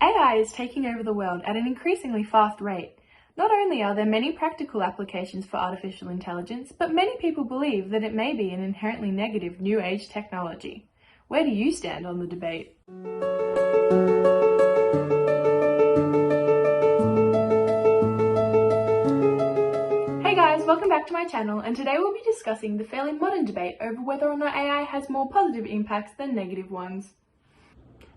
AI is taking over the world at an increasingly fast rate. Not only are there many practical applications for artificial intelligence, but many people believe that it may be an inherently negative new age technology. Where do you stand on the debate? Hey guys, welcome back to my channel, and today we'll be discussing the fairly modern debate over whether or not AI has more positive impacts than negative ones.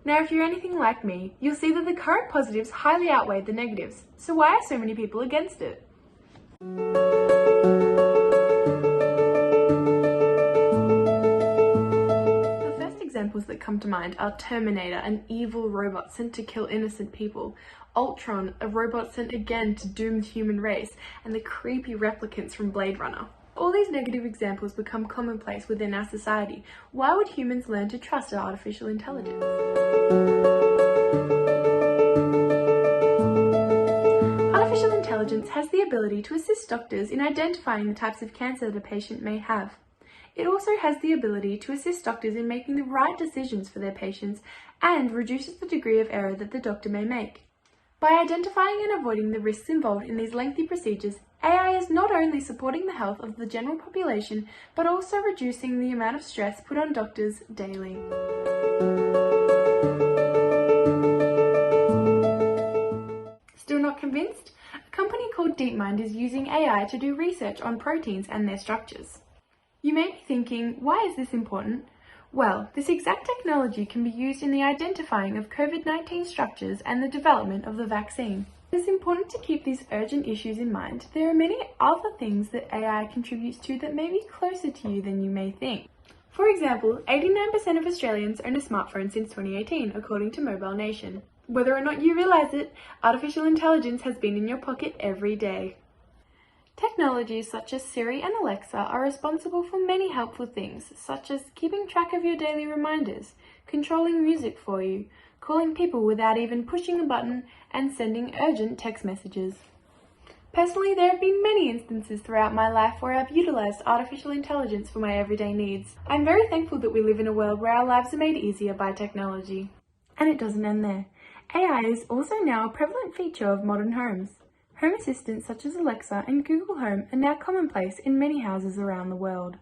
Now, if you're anything like me, you'll see that the current positives highly outweigh the negatives. So why are so many people against it? The first examples that come to mind are Terminator, an evil robot sent to kill innocent people, Ultron, a robot sent again to doom the human race, and the creepy replicants from Blade Runner. All these negative examples become commonplace within our society. Why would humans learn to trust our artificial intelligence? Artificial intelligence has the ability to assist doctors in identifying the types of cancer that a patient may have. It also has the ability to assist doctors in making the right decisions for their patients and reduces the degree of error that the doctor may make. By identifying and avoiding the risks involved in these lengthy procedures, AI is not only supporting the health of the general population, but also reducing the amount of stress put on doctors daily. Still not convinced? A company called DeepMind is using AI to do research on proteins and their structures. You may be thinking, why is this important? Well, this exact technology can be used in the identifying of COVID-19 structures and the development of the vaccine. It is important to keep these urgent issues in mind. There are many other things that AI contributes to that may be closer to you than you may think. For example, 89% of Australians own a smartphone since 2018, according to Mobile Nation. Whether or not you realise it, artificial intelligence has been in your pocket every day. Technologies such as Siri and Alexa are responsible for many helpful things, such as keeping track of your daily reminders, controlling music for you, calling people without even pushing a button, and sending urgent text messages. Personally, there have been many instances throughout my life where I've utilised artificial intelligence for my everyday needs. I'm very thankful that we live in a world where our lives are made easier by technology. And it doesn't end there. AI is also now a prevalent feature of modern homes. Home assistants such as Alexa and Google Home are now commonplace in many houses around the world.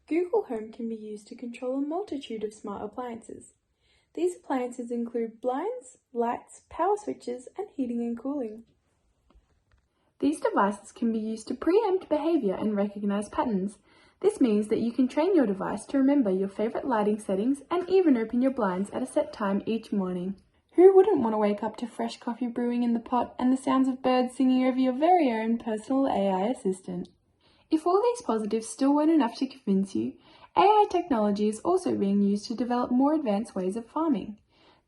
Google Home can be used to control a multitude of smart appliances. These appliances include blinds, lights, power switches, and heating and cooling. These devices can be used to preempt behavior and recognize patterns. This means that you can train your device to remember your favorite lighting settings and even open your blinds at a set time each morning. Who wouldn't want to wake up to fresh coffee brewing in the pot and the sounds of birds singing over your very own personal AI assistant? If all these positives still weren't enough to convince you, AI technology is also being used to develop more advanced ways of farming.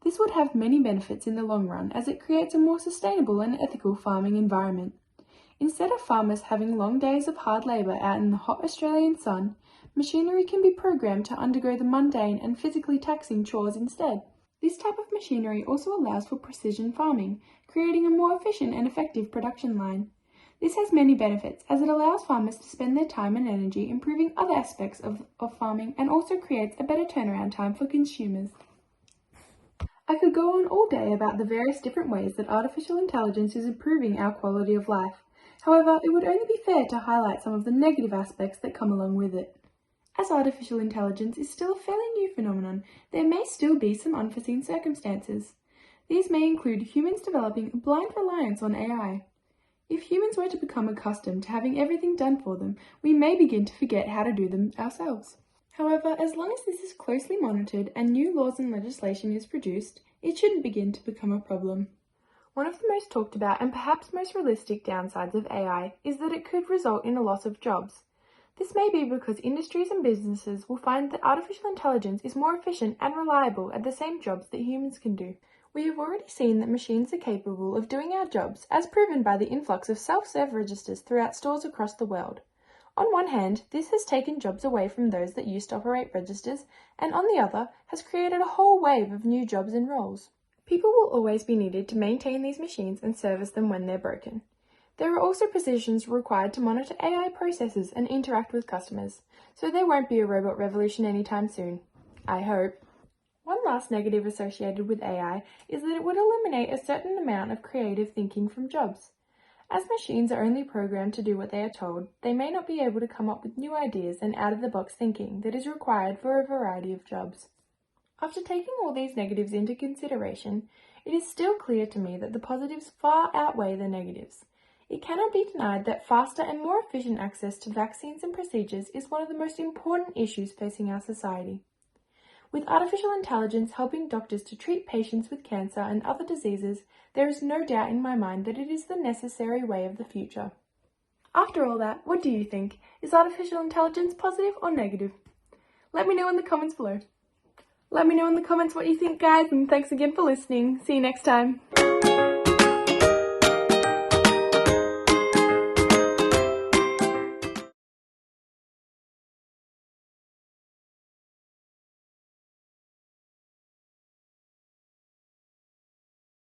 This would have many benefits in the long run as it creates a more sustainable and ethical farming environment. Instead of farmers having long days of hard labour out in the hot Australian sun, machinery can be programmed to undergo the mundane and physically taxing chores instead. This type of machinery also allows for precision farming, creating a more efficient and effective production line. This has many benefits as it allows farmers to spend their time and energy improving other aspects of farming and also creates a better turnaround time for consumers. I could go on all day about the various different ways that artificial intelligence is improving our quality of life. However, it would only be fair to highlight some of the negative aspects that come along with it. As artificial intelligence is still a fairly new phenomenon, there may still be some unforeseen circumstances. These may include humans developing a blind reliance on AI. If humans were to become accustomed to having everything done for them, we may begin to forget how to do them ourselves. However, as long as this is closely monitored and new laws and legislation is produced, it shouldn't begin to become a problem. One of the most talked about and perhaps most realistic downsides of AI is that it could result in a loss of jobs. This may be because industries and businesses will find that artificial intelligence is more efficient and reliable at the same jobs that humans can do. We have already seen that machines are capable of doing our jobs, as proven by the influx of self-serve registers throughout stores across the world. On one hand, this has taken jobs away from those that used to operate registers, and on the other, has created a whole wave of new jobs and roles. People will always be needed to maintain these machines and service them when they're broken. There are also positions required to monitor AI processes and interact with customers, so there won't be a robot revolution anytime soon. I hope. One last negative associated with AI is that it would eliminate a certain amount of creative thinking from jobs. As machines are only programmed to do what they are told, they may not be able to come up with new ideas and out-of-the-box thinking that is required for a variety of jobs. After taking all these negatives into consideration, it is still clear to me that the positives far outweigh the negatives. It cannot be denied that faster and more efficient access to vaccines and procedures is one of the most important issues facing our society. With artificial intelligence helping doctors to treat patients with cancer and other diseases, there is no doubt in my mind that it is the necessary way of the future. After all that, what do you think? Is artificial intelligence positive or negative? Let me know in the comments below. Let me know in the comments what you think, guys, and thanks again for listening. See you next time.